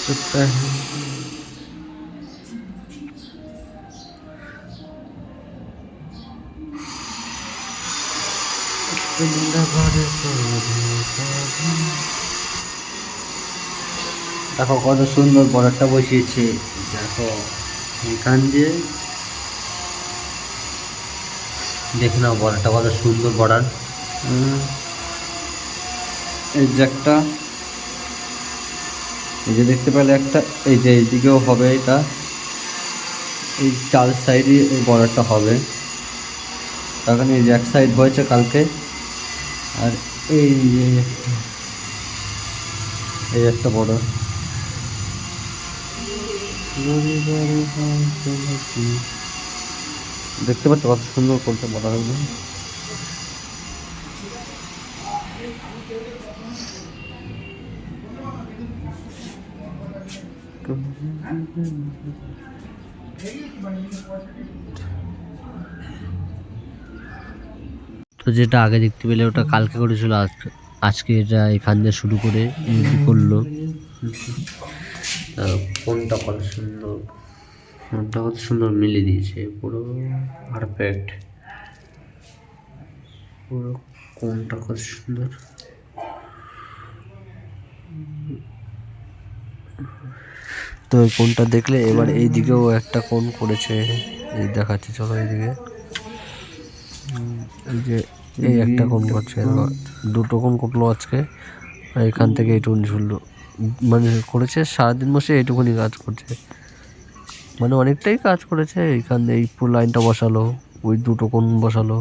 सकता है। দেখো কত সুন্দর বর্ডারটা বসিয়েছে। দেখো এখান দিয়ে দেখে নাও বর্ডারটা কত সুন্দর বর্ডার। এই যে একটা, এই যে দেখতে পেলে একটা, এই যে এইদিকেও হবে এটা, এই চার সাইডে এই বর্ডারটা হবে। তখন এই যে এক সাইড হয়েছে কালকে, আর এই যে এই একটা বর্ডার। দেখতে পাচ্ছ কত সুন্দর করতে বর্ডারগুলো। তো যেটা আগে দেখতে পেলে ওটা কালকে করেছিল, আজকে এটা এখান দিয়ে শুরু করে করলো। কোনটা কত সুন্দর, কোনটা কত সুন্দর মিলে দিয়েছে, পুরো পারফেক্ট, পুরো কোনটা কত সুন্দর। তো এই কোনটা দেখলে এবার এই দিকেও একটা কোন করেছে, এই দেখাচ্ছি চলো এইদিকে। এই যে এই একটা কোন করছে, দুটো কোন করলো আজকে, আর এখান থেকে এইটুকুনি ঝুললো, মানে করেছে সারাদিন বসে এইটুকুনি কাজ করছে, মানে অনেকটাই কাজ করেছে। এইখান দিয়ে এই পুরো লাইনটা বসালো, ওই দুটো কোন বসালো।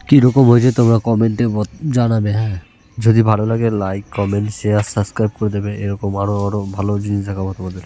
কীরকম হয়েছে তোমরা কমেন্টে জানাবে। হ্যাঁ, যদি ভালো লাগে লাইক কমেন্ট শেয়ার সাবস্ক্রাইব করে দেবে, এরকম আরও ভালো জিনিস দেখাবো তোমাদের।